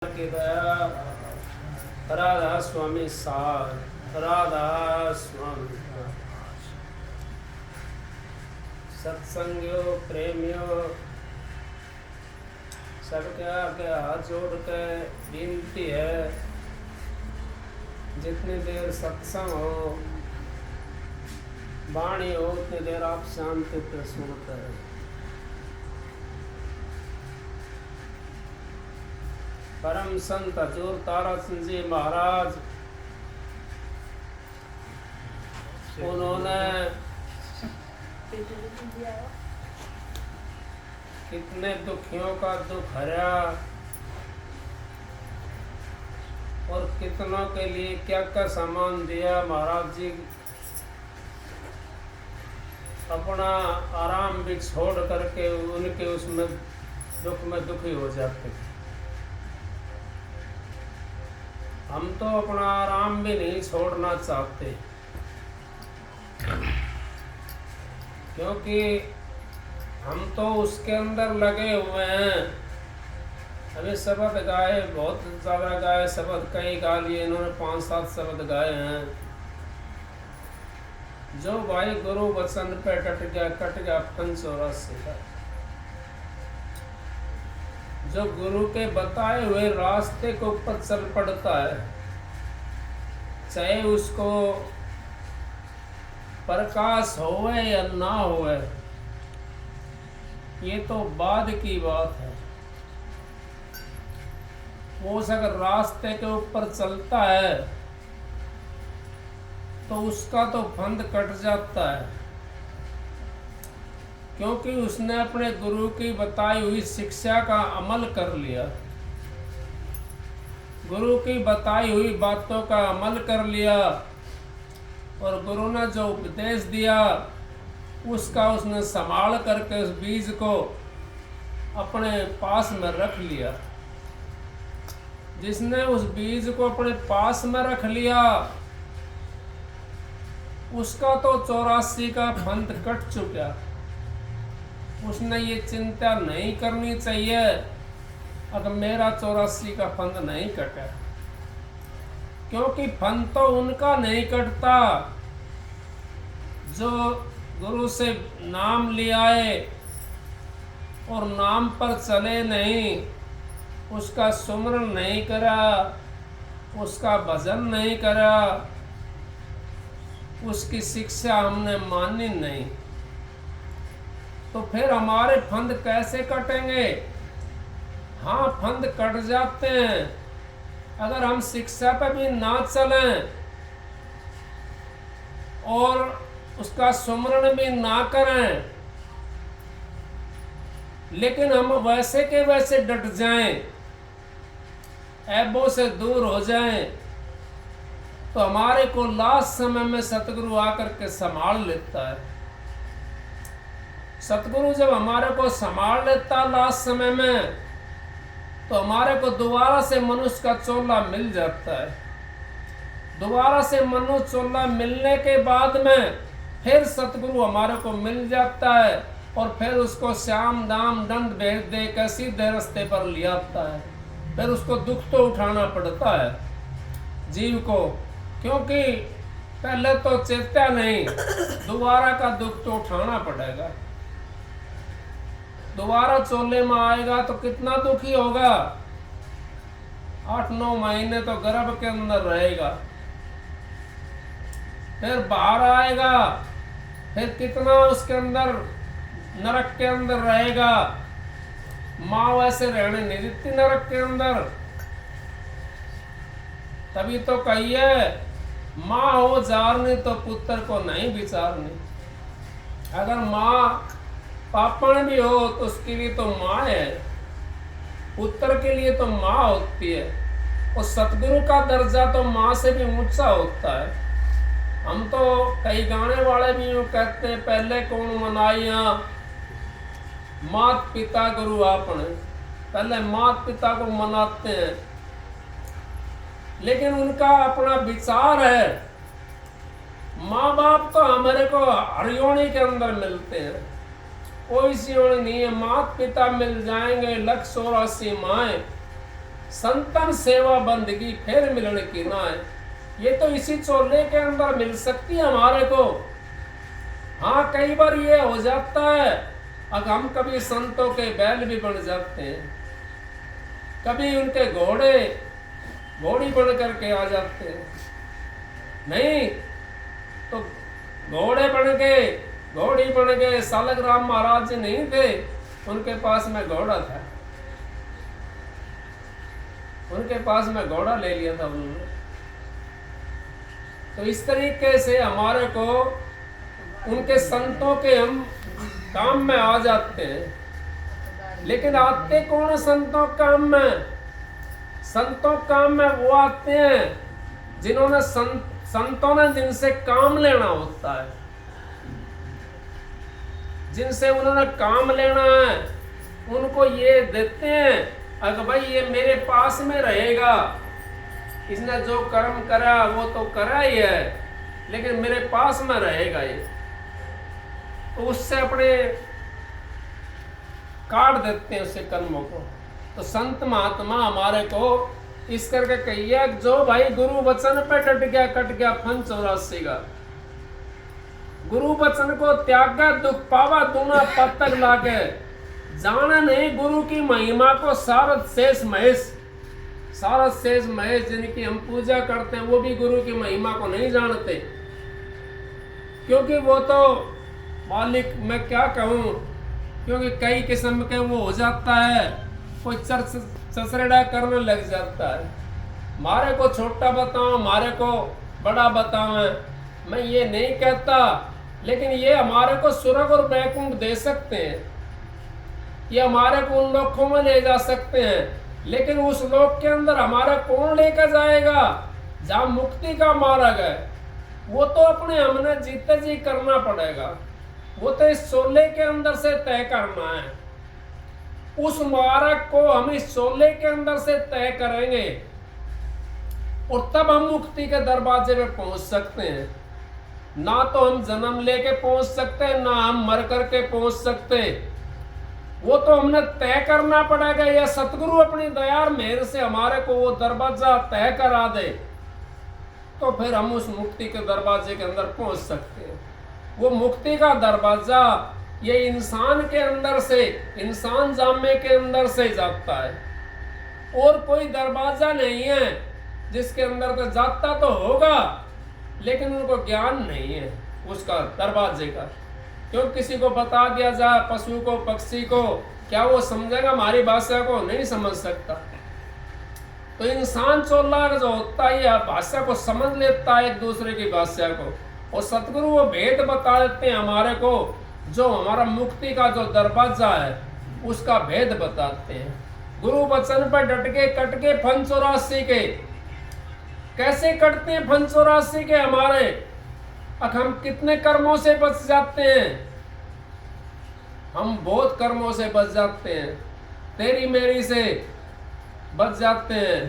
के गया राधा स्वामी सार राधा स्वामी सत्संगियों प्रेमियों सबके आगे हाथ जोड़ के विनती है, जितनी देर सत्संग हो वाणी हो उतनी देर आप शांति से सुनते हैं। परम संत हजूर तारा सिंह जी महाराज उन्होंने कितने दुखियों का दुख हरा और कितनों के लिए क्या क्या सामान दिया। महाराज जी अपना आराम भी छोड़ करके उनके उसमें दुख में दुखी हो जाते थे। हम तो अपना आराम भी नहीं छोड़ना चाहते, क्योंकि हम तो उसके अंदर लगे हुए हैं। अभी शब्द गाए, बहुत ज़्यादा गाए शब्द, कई गा लिए इन्होंने 5-7 शब्द गाए हैं। जो भाई गुरु वचन पे टट गया कट गया 84 का। जो गुरु के बताए हुए रास्ते के ऊपर चल पड़ता है, चाहे उसको प्रकाश होवे या ना होवे, ये तो बाद की बात है। वो अगर रास्ते के ऊपर चलता है तो उसका तो फंद कट जाता है, क्योंकि उसने अपने गुरु की बताई हुई शिक्षा का अमल कर लिया। गुरु की बताई हुई बातों का अमल कर लिया और गुरु ने जो उपदेश दिया उसका उसने संभाल करके उस बीज को अपने पास में रख लिया। जिसने उस बीज को अपने पास में रख लिया उसका तो 84 का फंद कट चुका। उसने ये चिंता नहीं करनी चाहिए अगर मेरा 84 का फंद नहीं कटा, क्योंकि फंद तो उनका नहीं कटता जो गुरु से नाम ले आए और नाम पर चले नहीं, उसका सुमरन नहीं करा, उसका भजन नहीं करा, उसकी शिक्षा हमने मानी नहीं, तो फिर हमारे फंद कैसे कटेंगे? हाँ, फंद कट जाते हैं अगर हम शिक्षा पर भी ना चलें और उसका सुमरण भी ना करें, लेकिन हम वैसे के वैसे डट जाएं, ऐबों से दूर हो जाएं, तो हमारे को लास्ट समय में सतगुरु आकर के संभाल लेता है। सतगुरु जब हमारे को संभाल लेता लास्ट समय में, तो हमारे को दोबारा से मनुष्य का चोला मिल जाता है। दोबारा से मनुष्य चोला मिलने के बाद में फिर सतगुरु हमारे को मिल जाता है और फिर उसको श्याम दाम दंड भेद दे के सीधे रास्ते पर ले आता है। फिर उसको दुख तो उठाना पड़ता है जीव को, क्योंकि पहले तो चेता नहीं, दोबारा का दुख तो उठाना पड़ेगा। दोबारा चोले में आएगा तो कितना दुखी होगा। 8-9 महीने तो गर्भ के अंदर रहेगा, फिर बाहर आएगा, फिर कितना उसके अंदर नरक के अंदर रहेगा। माँ वैसे रहने नहीं देती नरक के अंदर, तभी तो कहिए माँ हो जारनी तो पुत्र को नहीं विचारनी। अगर माँ पापण भी हो तो उसके लिए तो माँ है, पुत्र के लिए तो माँ होती है, और सतगुरु का दर्जा तो माँ से भी ऊंचा होता है। हम तो कई गाने वाले भी यूँ कहते हैं, पहले कौन मनाइया मात पिता गुरु आपने, पहले मात पिता को मनाते हैं, लेकिन उनका अपना विचार है। माँ बाप तो हमारे को हरियोणी के अंदर मिलते हैं, कोई सी नहीं है। मात पिता मिल जाएंगे 184 माएँ, संतन सेवा बंदगी फिर मिलन की ना है। ये तो इसी चोले के अंदर मिल सकती है हमारे को। हाँ, कई बार ये हो जाता है, अगर हम कभी संतों के बैल भी बन जाते हैं, कभी उनके घोड़ी बन करके आ जाते हैं। नहीं तो घोड़ी बन के सालग्राम महाराज जी नहीं थे, उनके पास में घोड़ा था, उनके पास में घोड़ा ले लिया था उन्होंने। तो इस तरीके से हमारे को उनके संतों के हम काम में आ जाते हैं। लेकिन आते कौन है संतों काम में? संतों काम में वो आते हैं जिन्होंने संतों ने जिनसे काम लेना होता है, जिनसे उन्होंने काम लेना है, उनको ये देते हैं अगर भाई ये मेरे पास में रहेगा, इसने जो कर्म करा वो तो करा ही है, लेकिन मेरे पास में रहेगा ये, तो उससे अपने काट देते हैं उससे कर्मों को। तो संत महात्मा हमारे को इस करके कहिए, जो भाई गुरु वचन पे डट गया कट गया फन 84 का। गुरु वचन को त्यागा दुख पावा दूना पत्तक लाके, जाने नहीं गुरु की महिमा को सारद शेष महेश जिनकी हम पूजा करते हैं, वो भी गुरु की महिमा को नहीं जानते, क्योंकि वो तो मालिक मैं क्या कहूँ, क्योंकि कई किस्म के वो हो जाता है, कोई चसरेड़ा करने लग जाता है। मारे को छोटा बताओ, मारे को बड़ा बताओ, मैं ये नहीं कहता, लेकिन ये हमारे को स्वर्ग और वैकुंठ दे सकते हैं, ये हमारे को उन लोकों में ले जा सकते हैं, लेकिन उस लोक के अंदर हमारा कौन लेकर जाएगा जहाँ मुक्ति का मार्ग है? वो तो अपने हमने जीते जी करना पड़ेगा, वो तो इस शोले के अंदर से तय करना है। उस मार्ग को हम इस शोले के अंदर से तय करेंगे और तब हम मुक्ति के दरवाजे पे पहुंच सकते हैं। ना तो हम जन्म लेके पहुंच सकते, ना हम मर करके पहुंच सकते, वो तो हमने तय करना पड़ेगा। या सतगुरु अपनी दया मेहर से हमारे को वो दरवाजा तय करा दे, तो फिर हम उस मुक्ति के दरवाजे के अंदर पहुंच सकते हैं। वो मुक्ति का दरवाजा ये इंसान के अंदर से, इंसान जामे के अंदर से जाता है, और कोई दरवाजा नहीं है जिसके अंदर तो जाता तो होगा, लेकिन उनको ज्ञान नहीं है उसका दरवाजे का। क्यों किसी को बता दिया जाए, पशु को पक्षी को, क्या वो समझेगा? हमारी भाषा को नहीं समझ सकता। तो इंसान चोला जो होता है भाषा को समझ लेता है, एक दूसरे की भाषा को, और सतगुरु वो भेद बता देते हैं हमारे को, जो हमारा मुक्ति का जो दरवाजा है उसका भेद बताते हैं। गुरु वचन पर डट के कट के फन 84 के कैसे कटते हैं? फन 84 के हमारे हम कितने कर्मों से बच जाते हैं? हम बहुत कर्मों से बच जाते हैं, तेरी मेरी से बच जाते हैं,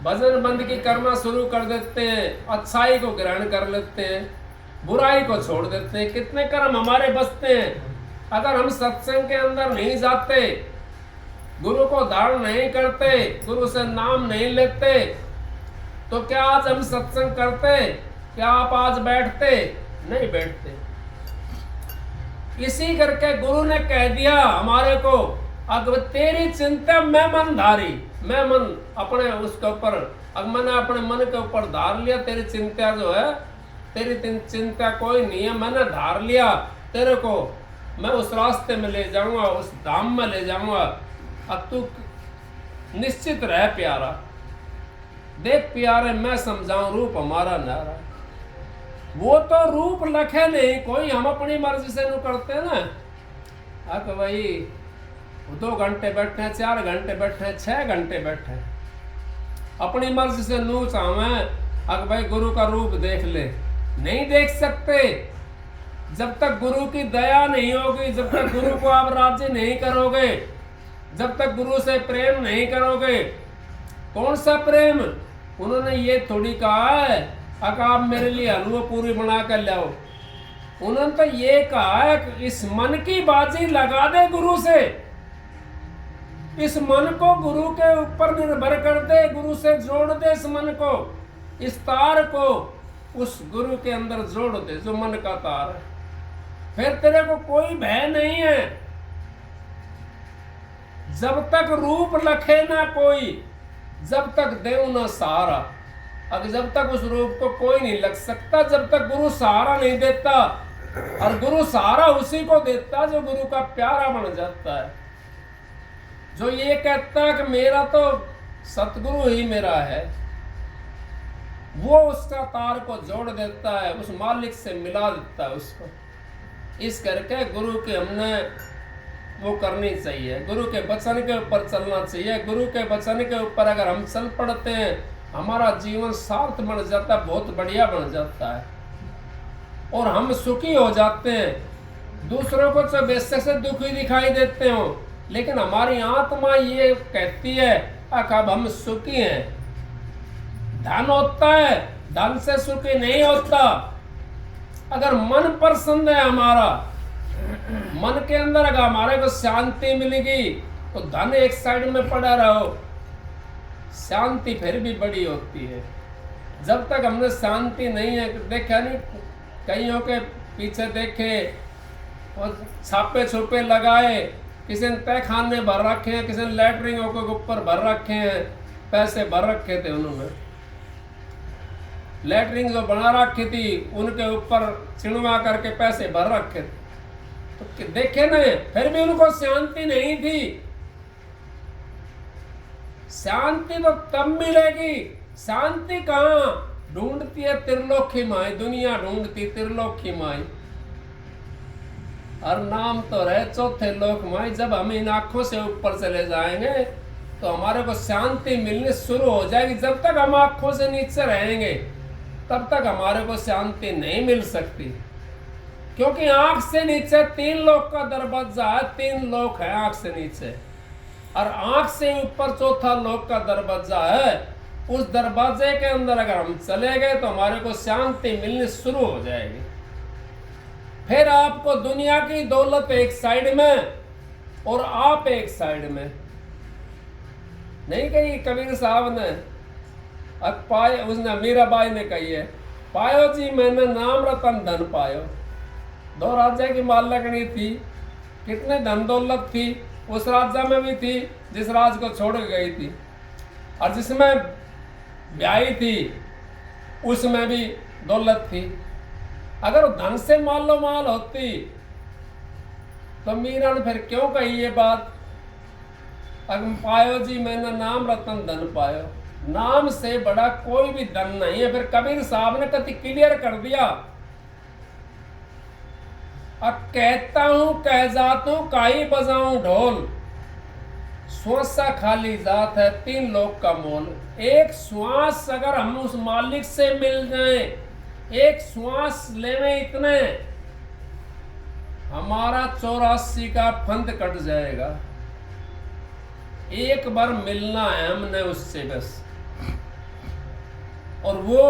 भजन बंदगी करना शुरू कर देते हैं, अच्छाई को ग्रहण कर लेते हैं, बुराई को छोड़ देते हैं। कितने कर्म हमारे बचते हैं अगर हम सत्संग के अंदर नहीं जाते, गुरु को धारण नहीं करते, गुरु से नाम नहीं लेते, तो क्या आज हम सत्संग करते? क्या आप आज बैठते? नहीं बैठते। इसी करके गुरु ने कह दिया हमारे को, अगर तेरी चिंता मैं मन धारी, मैं मन अपने उसके ऊपर, अगर मैंने अपने मन के ऊपर धार लिया, तेरी चिंता जो है, तेरी चिंता कोई नहीं है, मैंने धार लिया तेरे को, मैं उस रास्ते में ले जाऊंगा, उस धाम में ले जाऊंगा। अब तू निश्चित रह प्यारा, देख प्यारे मैं समझाऊं रूप हमारा न्यारा। वो तो रूप लखे नहीं कोई, हम अपनी मर्जी से नु करते हैं ना। अब भाई 2 घंटे बैठे, 4 घंटे बैठे, 6 घंटे बैठे, अपनी मर्जी से नू चाहे अगर भाई गुरु का रूप देख ले, नहीं देख सकते। जब तक गुरु की दया नहीं होगी, जब तक गुरु को आप राजी नहीं करोगे, जब तक गुरु से प्रेम नहीं करोगे। कौन सा प्रेम? उन्होंने ये थोड़ी कहा है अगर आप मेरे लिए हलवा पूरी बना कर लाओ, उन्होंने तो ये कहा है कि इस मन की बाजी लगा दे गुरु से, इस मन को गुरु के ऊपर निर्भर कर दे, गुरु से जोड़ दे इस मन को, इस तार को उस गुरु के अंदर जोड़ दे जो मन का तार है। फिर तेरे को कोई भय नहीं है। जब तक रूप लखे ना कोई, जब तक देव ना सहारा। अब जब तक उस रूप को कोई नहीं लग सकता, जब तक गुरु सहारा नहीं देता। और गुरु सहारा उसी को देता जो गुरु का प्यारा बन जाता है, जो ये कहता है कि मेरा तो सतगुरु ही मेरा है। वो उसका तार को जोड़ देता है, उस मालिक से मिला देता है उसको। इस करके गुरु की हमने वो करनी चाहिए, गुरु के वचन के ऊपर चलना चाहिए। गुरु के वचन के ऊपर अगर हम चल पड़ते हैं, हमारा जीवन सार्थ बन जाता है, बहुत बढ़िया बन जाता है और हम सुखी हो जाते हैं। दूसरों को तो बेशक से दुखी दिखाई देते हो, लेकिन हमारी आत्मा ये कहती है अब हम सुखी हैं। धन होता है, धन से सुखी नहीं होता। अगर मन प्रसन्न है हमारा, मन के अंदर अगर हमारे को शांति मिलेगी तो धन एक साइड में पड़ा रहो, शांति फिर भी बड़ी होती है। जब तक हमने शांति नहीं है, देखा नहीं कईयों के पीछे देखे और छापे छुपे लगाए, किसी ने तय खाने भर रखे हैं, किसी ने लैटरिंगों के ऊपर भर रखे हैं, पैसे भर रखे थे उन्होंने। लैटरिंग जो बना रखी थी उनके ऊपर चिड़वा करके पैसे भर रखे थे, तो देखे ना, फिर भी उनको शांति नहीं थी। शांति तो तब मिलेगी, शांति कहाँ ढूंढती है? त्रिलोकी माई, दुनिया ढूंढती त्रिलोकी माई, और नाम तो रहे चौथे लोक माई। जब हम इन आंखों से ऊपर चले जाएंगे तो हमारे को शांति मिलनी शुरू हो जाएगी। जब तक हम आंखों से नीचे रहेंगे तब तक हमारे को शांति नहीं मिल सकती, क्योंकि आंख से नीचे 3 लोक का दरवाजा है। 3 लोक है आंख से नीचे, और आंख से ऊपर चौथा लोक का दरवाजा है। उस दरवाजे के अंदर अगर हम चले गए तो हमारे को शांति मिलनी शुरू हो जाएगी। फिर आपको दुनिया की दौलत एक साइड में और आप एक साइड में। नहीं कही कबीर साहब ने, पाए उसने, मीराबाई ने कही है, पायो जी मैंने नाम रतन धन पायो। 2 राजा की मालकनी थी, कितने धन दौलत थी उस राजा में भी थी जिस राज को छोड़ गई थी, और जिसमें ब्याही थी उसमें भी दौलत थी। अगर धन से मालो माल होती तो मीरा ने फिर क्यों कही ये बात? अगर पायो जी मैंने नाम रतन धन पायो, नाम से बड़ा कोई भी धन नहीं है। फिर कबीर साहब ने कति क्लियर कर दिया, अब कहता हूं कह जाता हूं काई बजाऊं ढोल, श्वासा खाली जात है 3 लोक का मोल। एक श्वास अगर हम उस मालिक से मिल जाए, एक श्वास लेने इतने हमारा 84 का फंद कट जाएगा। एक बार मिलना है हमने उससे बस, और वो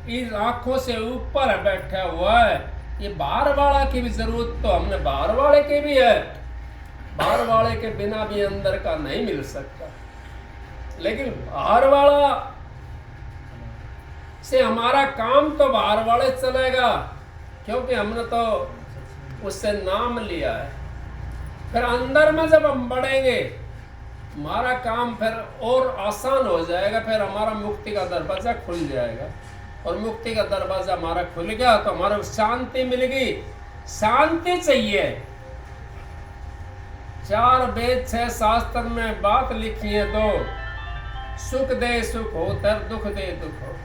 इस आंखों से ऊपर बैठा हुआ है। ये बाहर वाला की भी जरूरत तो हमने बाहर वाले के भी है, बाहर वाले के बिना भी अंदर का नहीं मिल सकता। लेकिन बाहर वाला से हमारा काम तो बाहर वाले चलेगा, क्योंकि हमने तो उससे नाम लिया है। फिर अंदर में जब हम बढ़ेंगे हमारा काम फिर और आसान हो जाएगा, फिर हमारा मुक्ति का दरवाजा खुल जाएगा। और मुक्ति का दरवाजा हमारा खुल गया तो हमारे शांति मिलेगी। शांति चाहिए। 4 वेद 6 शास्त्र में बात लिखी है, 2 सुख दे सुख हो, तर दुख दे दुख हो।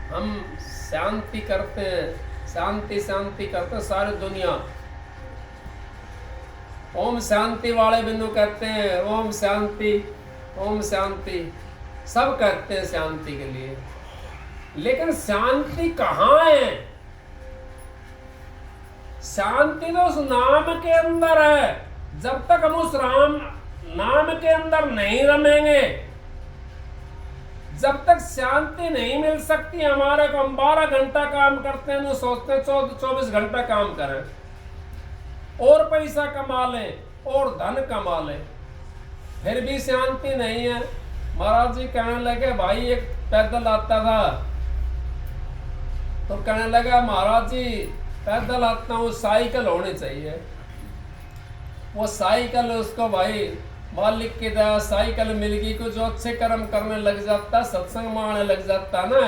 हम शांति करते हैं, शांति शांति करते हैं सारी दुनिया। ओम शांति वाले बिंदु कहते हैं ओम शांति, ओम शांति, सब कहते हैं शांति के लिए। लेकिन शांति कहाँ है? शांति तो उस नाम के अंदर है। जब तक हम उस राम नाम के अंदर नहीं रमेंगे, जब तक शांति नहीं मिल सकती हमारे को। हम 12 घंटा काम करते हैं, सोचते हैं 24 घंटा काम करें और पैसा कमा लें और धन कमा लें, फिर भी शांति नहीं है। महाराज जी कहने लगे, भाई एक पैदल आता था तो कहने लगा, महाराज जी पैदल आता हूँ, साइकिल होनी चाहिए। वो साइकिल उसको भाई मालिक की दया साइकिल मिल गई, कुछ जो अच्छे कर्म करने लग जाता, सत्संग में आने लग जाता ना,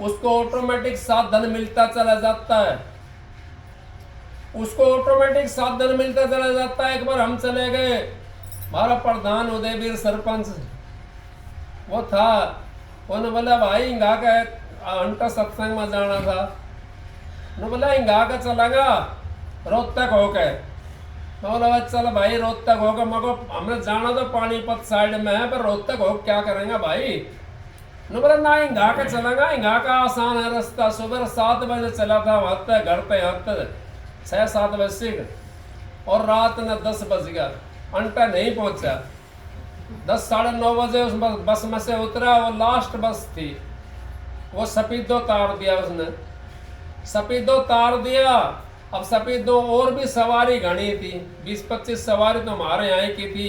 उसको ऑटोमेटिक साधन मिलता चला जाता है, उसको ऑटोमेटिक साधन मिलता चला जाता है। एक बार हम चले गए, हमारा प्रधान उदयवीर सरपंच वो था, उन्होंने बोला भाई हिंगा का अंटा सत्संग में जाना था, उन्होंने बोला हिंगा का चलेगा रोहतक होके। मैं बोला चल भाई रोहतक होगा, मगर हमने जाना तो पानीपत साइड में है, पर रोहतक हो क्या करेंगे भाई। उन्होंने बोला ना हिंगा का चलेगा, हिंगा का आसान है रास्ता, सुबह 7 बजे चला था वहाँ तक, घर पे यहाँ तक 6-7 बजे और रात में 10 बज गया, अंटा नहीं पहुँचा। 10-9:30 बजे उस बस में से उतरा, वो लास्ट बस थी, वो सफीदो तार दिया उसने, सफीदो तार दिया। अब सफीदो और भी सवारी घनी थी, 20-25 सवारी तो हमारे यहाँ की थी,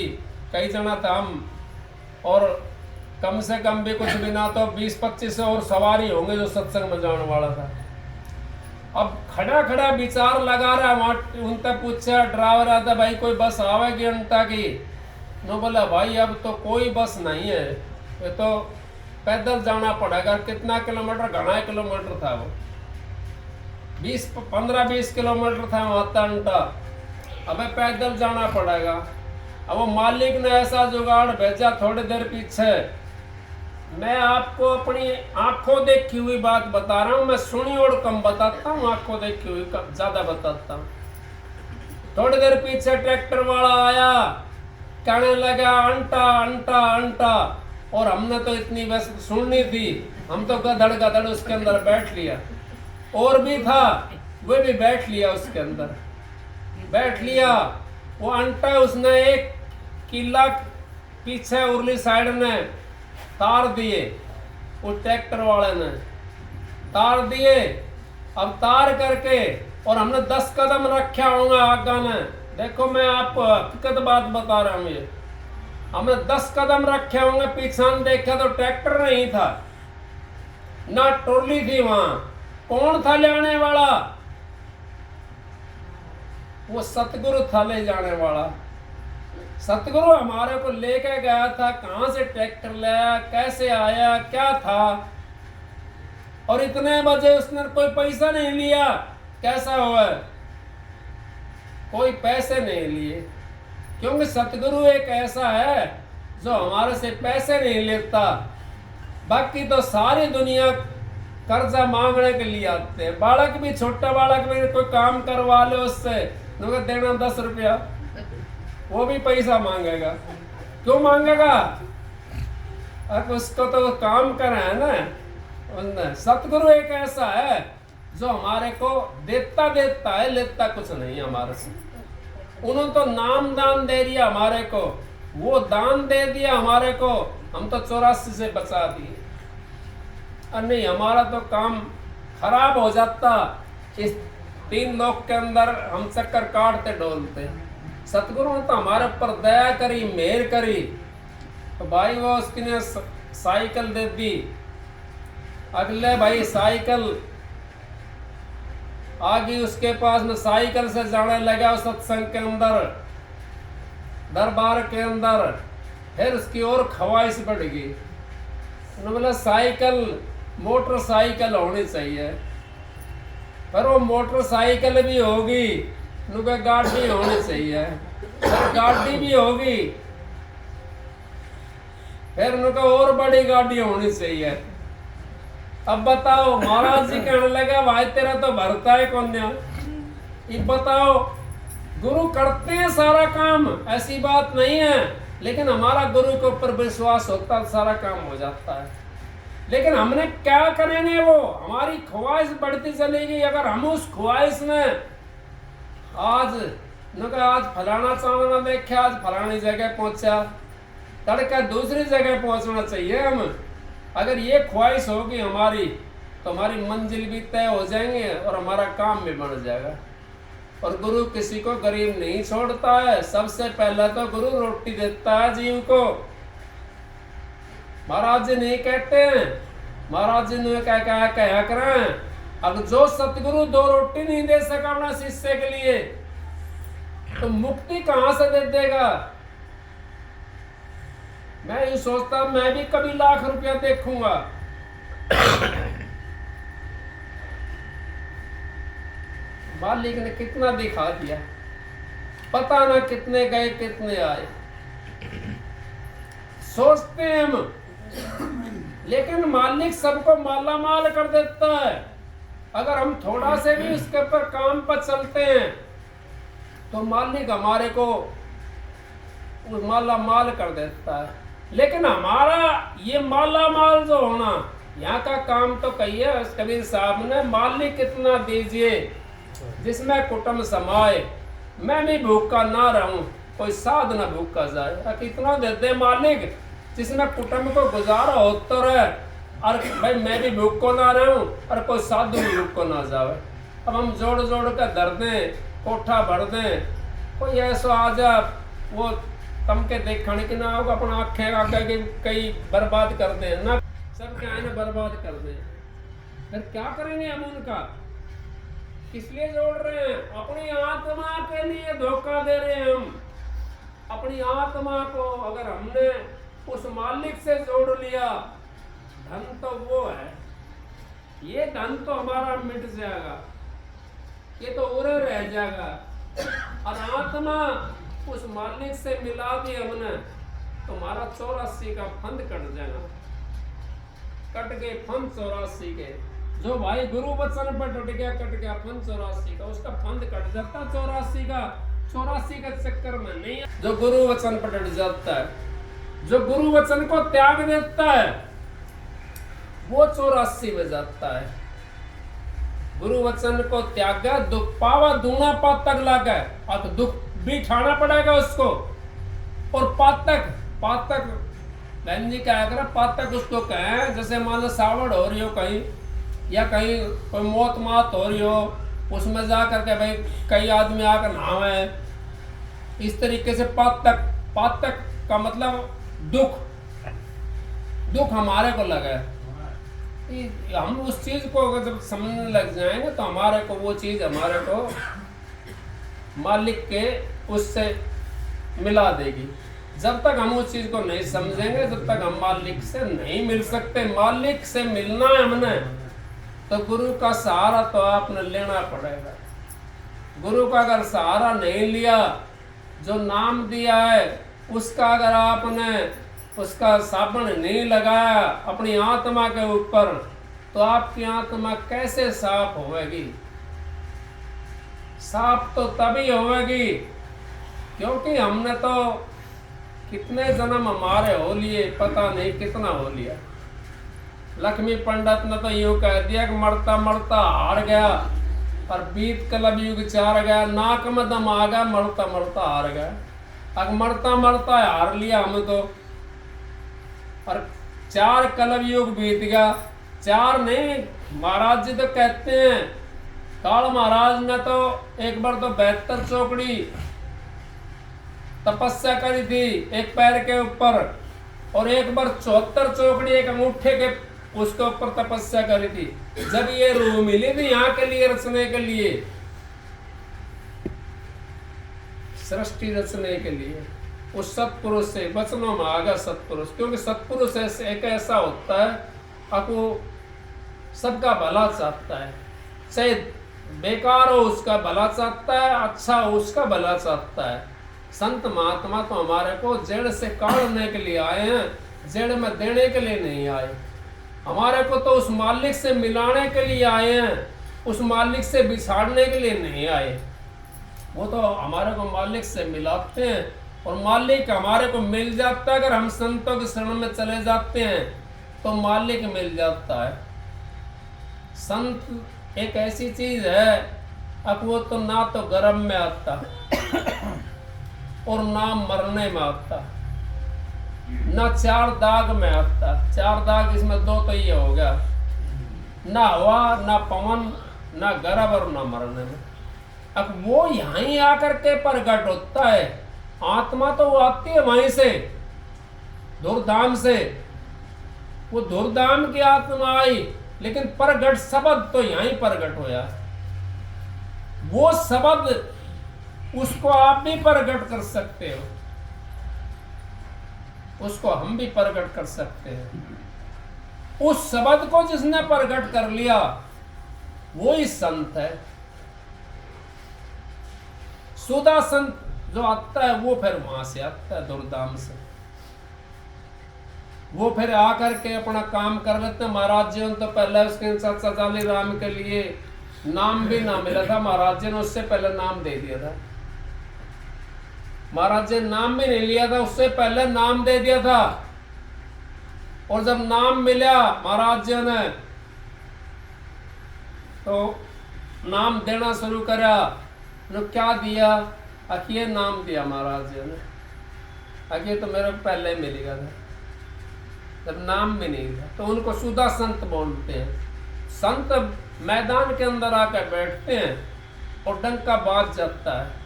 कई जना था हम, और कम से कम भी कुछ भी ना तो 20-25 और सवारी होंगे जो सत्संग में जाने वाला था। अब खड़ा खड़ा विचार लगा रहा, वहाँ उनसे पूछा ड्राइवर आता, भाई कोई बस आवेगी अंटा की? नो बोला भाई अब तो कोई बस नहीं है, ये तो पैदल जाना पड़ेगा। कितना किलोमीटर? घना किलोमीटर था वो, 15-20 किलोमीटर था वहाँ तक अंटा। अबे पैदल जाना पड़ेगा। अब वो मालिक ने ऐसा जुगाड़ भेजा, थोड़ी देर पीछे, मैं आपको अपनी आंखों देखी हुई बात बता रहा हूँ, मैं सुनी और कम बताता हूँ, आंखों देखी हुई ज्यादा बताता हूँ। थोड़ी देर पीछे ट्रैक्टर वाला आया, कहने लगा अंटा अंटा अंटा, और हमने तो इतनी बस सुननी थी, हम तो गधड़ गधड़ उसके अंदर बैठ लिया। और भी था, वो भी बैठ लिया उसके अंदर, बैठ लिया। वो अंटा उसने एक किला पीछे उरली साइड ने तार दिए, उस ट्रैक्टर वाले ने तार दिए। अब तार करके, और हमने 10 कदम रखा होगा आगा ने, देखो मैं आपको हकीकत बात बता रहा हूँ, ये हमने 10 कदम रखे होंगे, पीछे देखा तो ट्रैक्टर नहीं था, ना ट्रॉली थी वहां। कौन था ले आने वाला? वो सतगुरु था ले जाने वाला। सतगुरु हमारे को लेके गया था, कहां से ट्रैक्टर लाया, कैसे आया, क्या था, और इतने बजे उसने कोई पैसा नहीं लिया। कैसा हुआ? कोई पैसे नहीं लिए, क्योंकि सतगुरु एक ऐसा है जो हमारे से पैसे नहीं लेता। बाकी तो सारी दुनिया कर्जा मांगने के लिए आते हैं। बालक भी, छोटा बालक भी कोई काम करवा ले उससे, देना 10 रुपया, वो भी पैसा मांगेगा। क्यों मांगेगा? अब उसको तो काम करा है ना। सतगुरु एक ऐसा है जो हमारे को देता है, लेता कुछ नहीं हमारे से। उन्होंने तो नाम दान दे दिया हमारे को, वो दान दे दिया हमारे को, हम तो 84 से बचा दिए। नहीं, हमारा तो काम खराब हो जाता, इस 3 लोग के अंदर हम चक्कर काटते डोलते। सतगुरु ने तो हमारे ऊपर दया करी, मेहर करी, तो भाई वो उसने साइकिल दे दी। अगले भाई साइकिल आ गई उसके पास में, साइकिल से जाने लगा उस सत्संग के अंदर, दरबार के अंदर। फिर उसकी और ख्वाहिश बढ़ गई। उन्होंने बोला साइकिल, मोटरसाइकिल होनी चाहिए, पर वो मोटरसाइकिल भी होगी, उनका गाड़ी होनी चाहिए, फिर गाड़ी भी होगी, फिर उनका और बड़ी गाड़ी होनी चाहिए। अब बताओ, महाराज जी कहने लगा भाई तेरा तो भरता है कौन? ये बताओ, गुरु करते हैं सारा काम, ऐसी बात नहीं है, लेकिन हमारा गुरु के ऊपर विश्वास होता है, सारा काम हो जाता है। लेकिन हमने क्या करेंगे, वो हमारी ख्वाहिश बढ़ती चलेगी। अगर हम उस ख्वाहिश में आज फलाना चावना देखा, आज फलानी जगह पहुंचा, तड़का दूसरी जगह पहुंचना चाहिए हम। अगर ये ख्वाहिश होगी हमारी, तो हमारी मंजिल भी तय हो जाएंगे और हमारा काम भी बढ़ जाएगा। और गुरु किसी को गरीब नहीं छोड़ता है। सबसे पहले तो गुरु रोटी देता है जीव को। महाराज जी नहीं कहते हैं, महाराज जी ने क्या करें, अब जो सतगुरु 2 रोटी नहीं दे सका अपना शिष्य के लिए तो मुक्ति कहां से दे देगा। मैं ये सोचता मैं भी कभी लाख रुपया देखूंगा। मालिक ने कितना दिखा दिया, पता ना कितने गए कितने आए। सोचते हैं हम, लेकिन मालिक सबको माला माल कर देता है। अगर हम थोड़ा से भी इसके ऊपर काम पर चलते हैं तो मालिक हमारे को माला माल कर देता है। लेकिन हमारा ये माला माल जो होना, यहाँ का काम तो कहिए कबीर साहब ने, मालिक कितना दीजिए जिसमें कुटुंब समाए, मैं भी भूखा ना रहूं, कोई साध ना भूखा जाए। कितना दे दे मालिक जिसमें कुटुंब को गुजारा होता रहे, और भाई मैं भी भूखो ना रहूं और कोई साधु भी भूखो ना जाए। अब हम जोड़ जोड़ कर धर दें, कोठा भर दें, कोई ऐसा आ जा वो तम के देखने की ना होगा, अपना आंखें आगे कई बर्बाद कर दें ना, सब क्या है ना बर्बाद कर दें। फिर क्या करेंगे हम उनका, किस लिए जोड़ रहे हैं? अपनी आत्मा के लिए धोखा दे रहे हैं हम। अपनी आत्मा को अगर हमने उस मालिक से जोड़ लिया, धन तो वो है, ये धन तो हमारा मिट जाएगा, ये तो उरे रह जाएगा। और आत्मा उस मालिक से मिला दी हमने तो हमारा 84 का फंद कट जाएगा। कट गए फंद 84 के। जो भाई गुरु वचन पर डट गया, कट गया फंद 84 का, उसका फंद कट जाता 84 का। 84 के चक्कर में नहीं, जो गुरु वचन पर डट जाता है, जो गुरु वचन को त्याग देता है, वो 84 में जाता है। गुरु वचन को त्यागा, दुख पावा दूना पातक लागा, अब दुख भी ठाना पड़ेगा उसको। और पातक बहन जी क्या करे, पातक उसको कहें, जैसे मान लो सावड़ हो रही हो कहीं, या कहीं कोई मौत मात हो रही हो, उसमें जा करके भाई कई आदमी आकर नहावे, इस तरीके से पातक का मतलब दुख हमारे को लगे। हम उस चीज को अगर जब समझने लग जाएंगे तो हमारे को वो चीज हमारे को मालिक के उससे मिला देगी। जब तक हम उस चीज को नहीं समझेंगे, जब तक हम मालिक से नहीं मिल सकते। मालिक से मिलना है हमने तो गुरु का सहारा तो आपने लेना पड़ेगा। गुरु का अगर सहारा नहीं लिया, जो नाम दिया है उसका अगर आपने उसका साबुन नहीं लगाया अपनी आत्मा के ऊपर, तो आपकी आत्मा कैसे साफ होगी? साफ तो तभी होगी क्योंकि हमने तो कितने जन्म हमारे हो लिए, पता नहीं कितना हो लिया। लक्ष्मी पंडित ने तो यूं कह दिया कि मरता मरता हार गया, और बीत कलब युग चार गया, नाक में दम आ गया, मरता मरता हार गया। अब मरता मरता हार लिया हम तो, और 4 कलब युग बीत गया। 4 नहीं, महाराज जी तो कहते हैं, काल महाराज ने तो एक बार तो 72 चौकड़ी तपस्या करी थी एक पैर के ऊपर, और एक बार 74 चौकड़ी एक अंगूठे के उसके ऊपर तपस्या करी थी। जब ये रूह मिली थी यहाँ के लिए रचने के लिए, सृष्टि रचने के लिए, उस सत्पुरुष से वचनों में आ गया सत्पुरुष। क्योंकि सत्पुरुष ऐसे एक ऐसा होता है आपको सबका भला चाहता है, चाहे बेकार हो उसका भला चाहता है, अच्छा हो उसका भला चाहता है। संत महात्मा तो हमारे को जड़ से काटने के लिए आए हैं, जड़ में देने के लिए नहीं आए। हमारे को तो उस मालिक से मिलाने के लिए आए हैं, उस मालिक से बिछाड़ने के लिए नहीं आए। वो तो हमारे को मालिक से मिलाते हैं, और मालिक हमारे को मिल जाता है। अगर हम संतों के शरण में चले जाते हैं तो मालिक मिल जाता है। संत एक ऐसी चीज है, अब वो तो ना तो गर्म में आता और ना मरने में आता, ना 4 दाग में आता। 4 दाग इसमें 2 तो ये हो गया, ना हवा, ना पवन, ना गर्भ और ना मरने में। अब वो यहीं आकर के प्रकट होता है। आत्मा तो वो आती है वहीं से, धुरधाम से, वो धुरधाम की आत्मा आई, लेकिन प्रगट शब्द तो यहीं प्रगट होया। वो शब्द उसको आप भी प्रगट कर सकते हो, उसको हम भी प्रगट कर सकते हैं। उस शब्द को जिसने प्रगट कर लिया वो ही संत है। सुधा संत जो आता है वो फिर वहां से आता है, दुर्धाम से। वो फिर आकर के अपना काम कर लेते हैं। महाराज जी ने तो पहले उसके सचाली राम के लिए नाम भी ना मिला था, महाराज जी ने उससे पहले नाम दे दिया था। महाराज जी ने नाम भी नहीं लिया था, उससे पहले नाम दे दिया था। और जब नाम मिला महाराज जी ने तो नाम देना शुरू करा। तो क्या दिया? अखिए नाम दिया महाराज जी ने। अखिए तो मेरे को पहले मिल गया था, जब नाम भी नहीं था। तो उनको सुधा संत बोलते हैं। संत मैदान के अंदर आकर बैठते हैं और डंका बाज जाता है।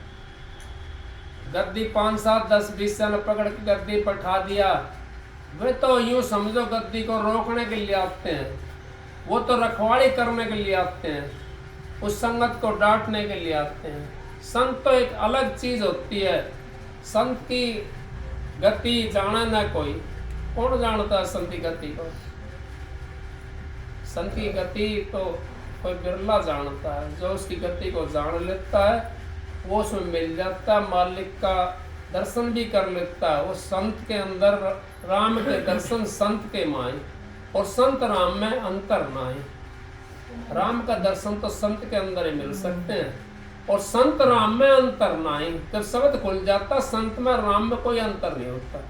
गद्दी 5, 7, 10, 20 साल पकड़ के गद्दी पर उठा दिया। वे तो यूं समझो गद्दी को रोकने के लिए आते हैं, वो तो रखवाली करने के लिए आते हैं, उस संगत को डांटने के लिए आते हैं। संत तो एक अलग चीज होती है। संत की गति जाने ना कोई, कौन जानता है संत की गति को? संत की गति तो कोई बिरला जानता है। जो उसकी गति को जान लेता है वो उसमें मिल जाता है, मालिक का दर्शन भी कर लेता है। वो संत के अंदर राम के दर्शन संत के माए, और संत राम में अंतर नाए। राम का दर्शन तो संत के अंदर ही मिल सकते हैं, और संत राम में अंतर नाए। जब शब्द खुल जाता संत में राम में कोई अंतर नहीं होता,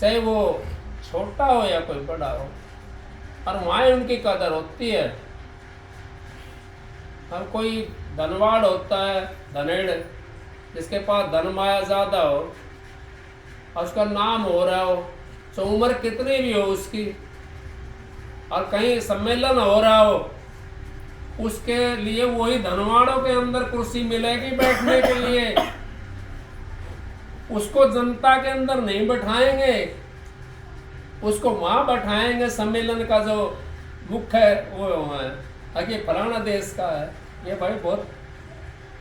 चाहे वो छोटा हो या कोई बड़ा हो, और वहां उनकी कदर होती है। अब कोई धनवाड़ होता है, धनेड़, जिसके पास धन माया ज्यादा हो और उसका नाम हो रहा हो, तो उम्र कितनी भी हो उसकी, और कहीं सम्मेलन हो रहा हो, उसके लिए वही धनवाड़ों के अंदर कुर्सी मिलेगी बैठने के लिए। उसको जनता के अंदर नहीं बैठाएंगे, उसको वहां बैठाएंगे। सम्मेलन का जो मुख्य है वो है, आगे फलाना देश का है, ये भाई बहुत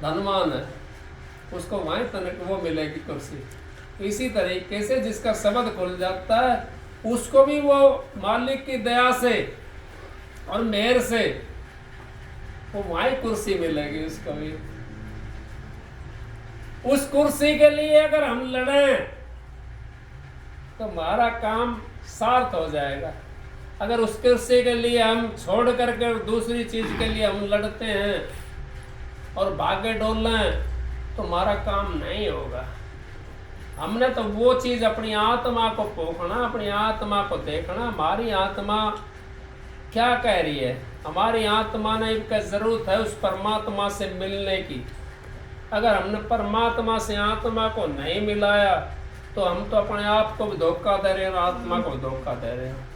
धनवान है, उसको वहीं तक वो मिलेगी कुर्सी। इसी तरीके से जिसका शब्द खुल जाता है उसको भी वो मालिक की दया से और मेहर से वो वहीं कुर्सी मिलेगी उसको भी। उस कुर्सी के लिए अगर हम लड़े तो हमारा काम सार्थ हो जाएगा। अगर उस कुर्सी के लिए हम छोड़ करके दूसरी चीज के लिए हम लड़ते हैं और भागे डोलें तो हमारा काम नहीं होगा। हमने तो वो चीज अपनी आत्मा को पोखना, अपनी आत्मा को देखना। हमारी आत्मा क्या कह रही है? हमारी आत्मा ने एक जरूरत है उस परमात्मा से मिलने की। अगर हमने परमात्मा से आत्मा को नहीं मिलाया तो हम तो अपने आप को भी धोखा दे रहे हैं, आत्मा को धोखा दे रहे हैं।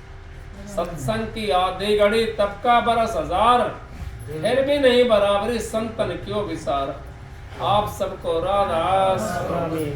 सत्संग की आधी घड़ी तब का बरस हजार, फिर भी नहीं बराबरी संतन क्यों विसार। आप सबको राधा स्वामी।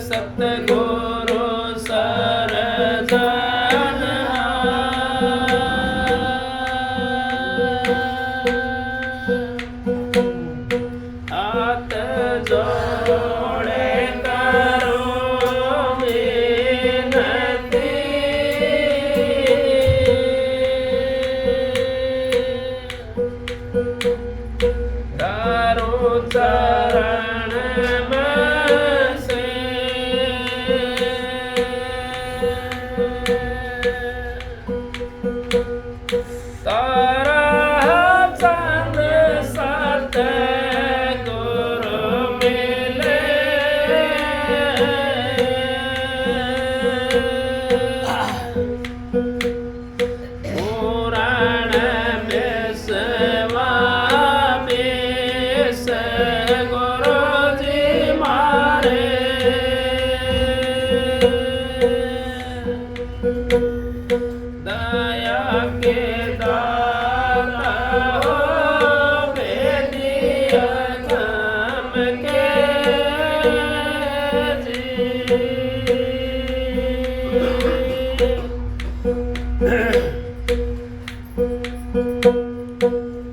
सतगुरु सरजन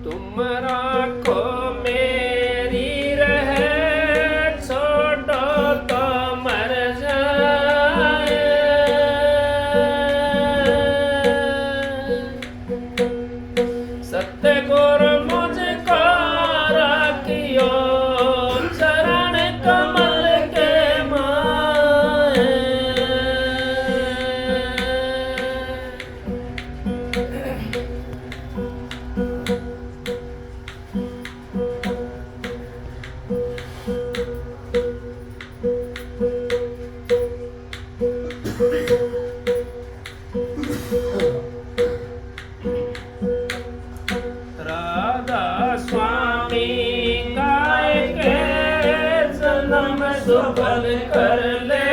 तुम राखो मेरी रहे, छोड़ो तो मर जाए। सत्य गुर मुझको राखियो, चरण कमल के माए। राधा स्वामी गाय के जन्म सुफल कर ले।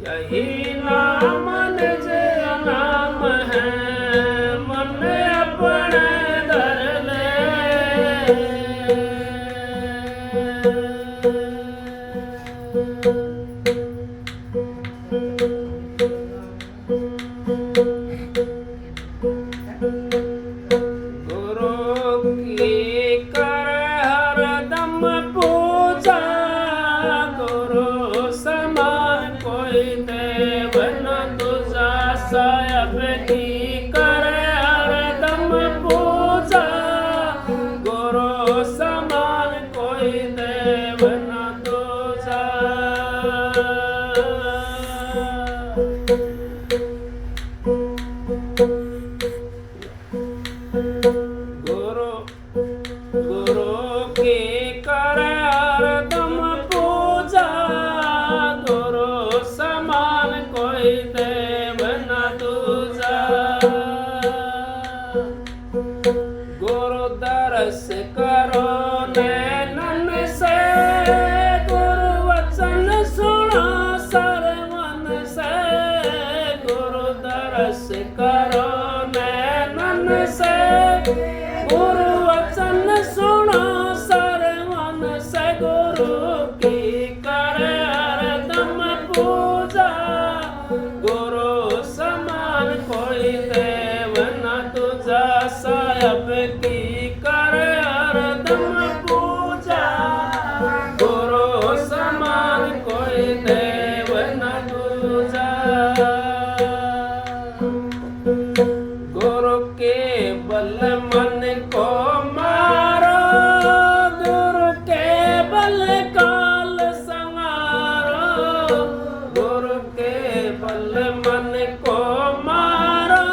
यही नाम निज नाम है, मन अपने धर ले। गुरु की कर हरदम पूजा, गुरु समान कोई देव न तुझा। साहब की कर हरदम पूजा, गुरु समान कोई देव न तुझा। गुरु की कर हरदम पूजा, गुरु समान कोई देव न दूजा। गुरु दरस करो नैनन से, गुरु वचन सुनो सरवन से। गुरु दरस करो नैनन से, गुरु वचन सुनो सरवन से। गुरु की कर हरदम पूजा, गुरु समान कोई देव न तुझा। साहब की कर हरदम पूजा, गुरु समान कोई देव न तुझा। गुरु के बल मन को मारो, गुरु के बल काल संहारो। गुरु के बल मन को मारो,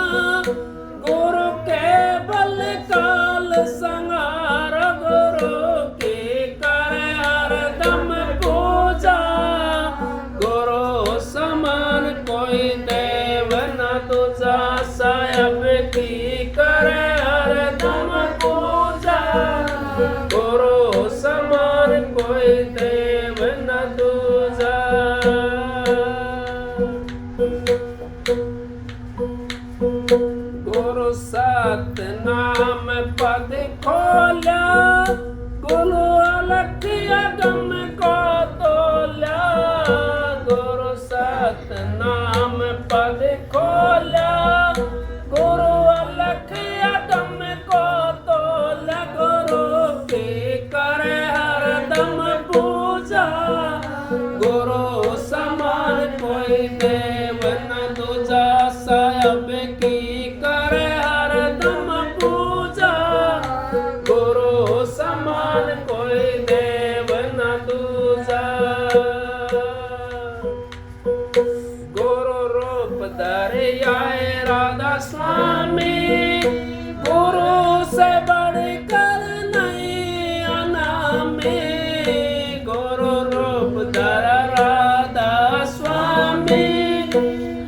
गुरु के बल काल संहारो। गुरु की कर हरदम पूजा, गुरु समान कोई देव न तुझा। साहब की कर हरदम पूजा, गुरु समान कोई देव न दूजा। गुरु सत नाम पद खोला, गुरु अलख अगम को तोला। गुरु सत नाम पद खोला, गुरु अलख अगम को तोला। गुरु की कर हरदम पूजा, गुरु समान कोई देव न दूजा। साहब की कर हरदम पूजा, गुरु समान कोई देव न दूजा। गुरु रूप धरे आए राधा स्वामी, गुरु से बढ़कर नहीं अनामी। गुरु रूप धर राधा स्वामी,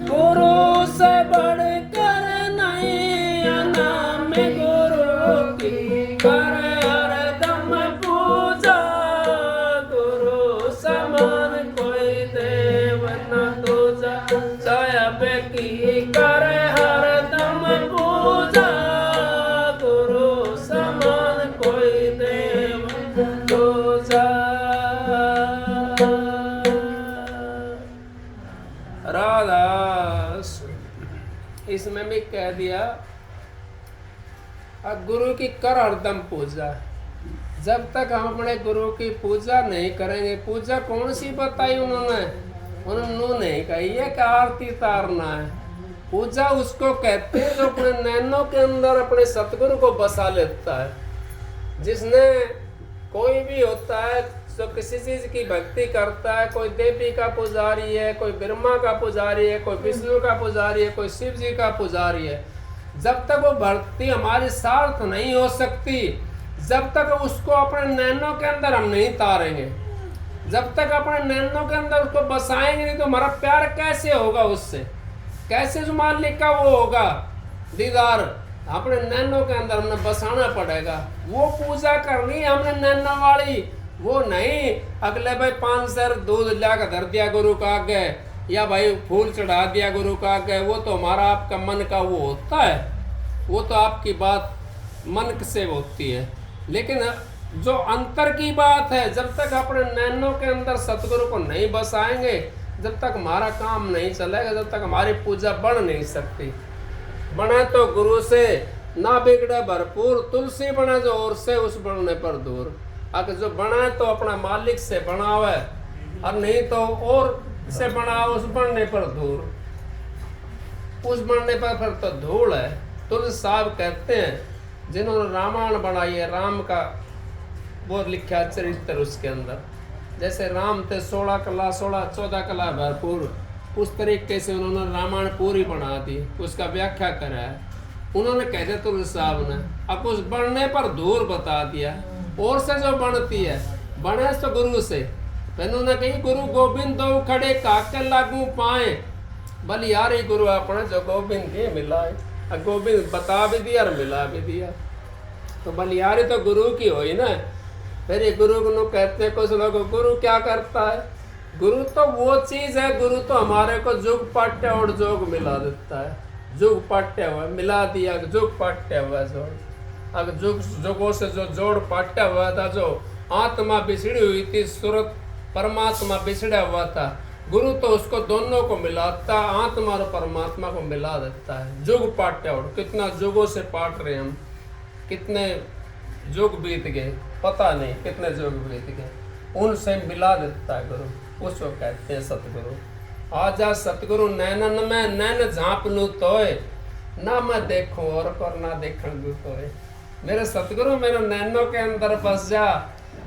गुरु से बढ़कर नहीं अनामी। गुरु की कर हरदम पूजा, गुरु समान कोई देव न दूजा। साहब की कर हरदम पूजा, गुरु समान कह दिया, गुरु की कर हरदम पूजा। जब तक हम अपने गुरु की पूजा नहीं करेंगे, पूजा कौन सी बताई उन्होंने नहीं कही है कि आरती तारना है। पूजा उसको कहते हैं जो अपने नैनों के अंदर अपने सतगुरु को बसा लेता है। जिसने कोई भी होता है जो किसी चीज की भक्ति करता है, कोई देवी का पुजारी है, कोई ब्रह्मा का पुजारी है, कोई विष्णु का पुजारी है, कोई शिव जी का पुजारी है, जब तक वो भक्ति हमारी सार्थ नहीं हो सकती, जब तक उसको अपने नैनों के अंदर हम नहीं तारेंगे, जब तक अपने नैनों के अंदर उसको बसाएंगे नहीं, तो हमारा प्यार कैसे होगा उससे, कैसे जो मालिक का वो होगा दीदार। अपने नैनों के अंदर हमने बसाना पड़ेगा। वो पूजा करनी है हमने नैनों वाली, वो नहीं अगले भाई 5 सेर दूध लाकर धर दिया गुरु का आगे, या भाई फूल चढ़ा दिया गुरु का आगे। वो तो हमारा आपका मन का वो होता है, वो तो आपकी बात मन से होती है। लेकिन जो अंतर की बात है, जब तक अपने नैनों के अंदर सतगुरु को नहीं बसाएंगे, जब तक हमारा काम नहीं चलेगा, जब तक हमारी पूजा बढ़ नहीं सकती। बने तो गुरु से ना बिगड़े भरपूर, तुलसी बने जो और से उस बढ़ने पर दूर। अगर जो बना तो अपना मालिक से बनावे, और नहीं तो और से बनाओ उस बढ़ने पर दूर। उस बढ़ने पर फिर तो धूल है। तुलसी साहब कहते हैं जिन्होंने रामायण बनाई है, राम का वो लिखा चरित्र उसके अंदर, जैसे राम थे 16 कला 14 कला भरपूर, उस तरीके से उन्होंने रामायण पूरी बना दी, उसका व्याख्या करा है। उन्होंने कह दिया तुलसी साहब ने, अब उस बढ़ने पर दूर बता दिया। और से जो बनती है, बने तो गुरु से। उन्होंने कही गुरु गोविंद दो खड़े काके लागू पाए, बलियारी गुरु अपने जो गोविंद के मिलाए। गोविंद बता भी दिया और मिला भी दिया, तो बलियारी तो गुरु की हुई ना। फिर ये गुरु को कहते हैं कुछ लोग, गुरु क्या करता है? गुरु तो वो चीज है, गुरु तो हमारे को जुग पाठ्य और जोग मिला देता है। जुग पाठ्य हुआ मिला दिया, जुग पाठ्य हुआ जोड़। अगर जुग जुगों से जो जोड़ पाठ्य हुआ था, जो आत्मा बिछड़ी हुई थी, सूरत परमात्मा बिछड़ा हुआ था, गुरु तो उसको दोनों को मिलाता, आत्मा और परमात्मा को मिला देता है। जुग पाठ्य और कितना जुगों से पाठ रहे हम, कितने जुग बीत गए पता नहीं, कितने जुग बीत गए, उनसे मिला देता है गुरु। उसको कहते हैं सतगुरु। आजा सतगुरु नैनन में नैन झाँप लूँ तोय, ना मैं देखूं और कर ना देखण दू तोय। मेरे सतगुरु मेरे नैनों के अंदर बस जा,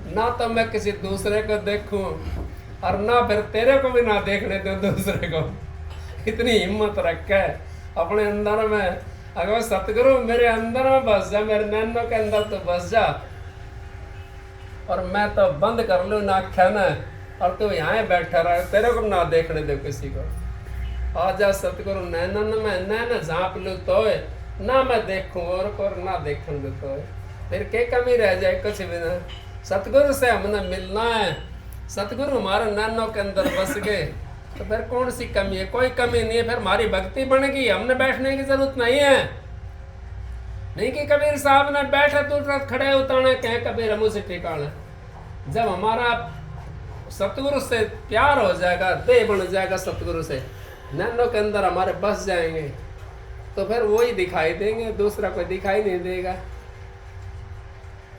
ना तो मैं किसी दूसरे को देखूं और ना फिर तेरे को भी ना देखने दूं दूसरे को। इतनी हिम्मत रखे अपने अंदर में, अगर सतगुरु मेरे अंदर में बस जा, मेरे नैनों के अंदर तो बस जा, और मैं तो बंद कर लूँ नाख्या न, और तू यहाँ बैठा रहा, तेरे को ना देखने दे किसी को। आजा सतगुरु नैनन में नैन झाँप लूँ तोय, ना मैं देखूं और ना देखन दे तोय। फिर क्या कमी रह जाए? कुछ भी ना। सतगुरु से हमने मिलना है, सतगुरु हमारे नैनों के अंदर बस गए, तो फिर कौन सी कमी है? कोई कमी नहीं है। फिर हमारी भक्ति बनेगी, हमने बैठने की जरूरत नहीं है। नहीं कि कबीर साहब ने बैठे तो खड़े उतारने कहे कबीर हम उसे ठिकाना। जब हमारा सतगुरु से प्यार हो जाएगा, देह बन जाएगा सतगुरु से, नैनों के अंदर हमारे बस जाएंगे, तो फिर वही दिखाई देंगे, दूसरा कोई दिखाई नहीं देगा।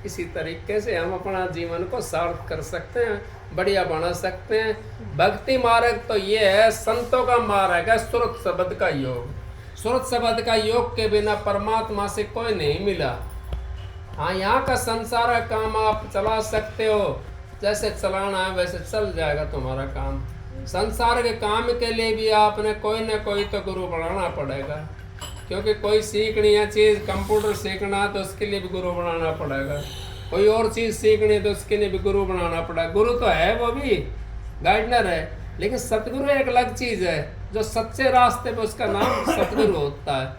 इसी तरीके से हम अपना जीवन को सार्थ कर सकते हैं, बढ़िया बना सकते हैं। भक्ति मार्ग तो ये है, संतों का मार्ग है, सुरत शब्द का योग। सुरत शब्द का योग के बिना परमात्मा से कोई नहीं मिला। हाँ, यहाँ का संसार का काम आप चला सकते हो, जैसे चलाना है वैसे चल जाएगा तुम्हारा काम। संसार के काम के लिए भी आपने कोई ना कोई तो गुरु बनाना पड़ेगा, क्योंकि कोई सीखनी है चीज़, कंप्यूटर सीखना तो उसके लिए भी गुरु बनाना पड़ेगा, कोई और चीज़ सीखनी है तो उसके लिए भी गुरु बनाना पड़ेगा। गुरु तो है, वो भी गाइडनर है, लेकिन सतगुरु एक अलग चीज़ है। जो सच्चे रास्ते पे, उसका नाम सतगुरु होता है।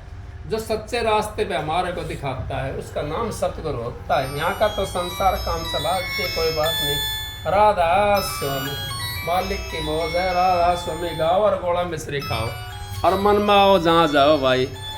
जो सच्चे रास्ते पे हमारे को दिखाता है, उसका नाम सतगुरु होता है। यहाँ का तो संसार काम चला के कोई बात नहीं। राधा स्वामी मालिक की मौज है, राधा स्वामी गाओ और गोला मिश्री खाओ और मन में आओ जहाँ जाओ भाई।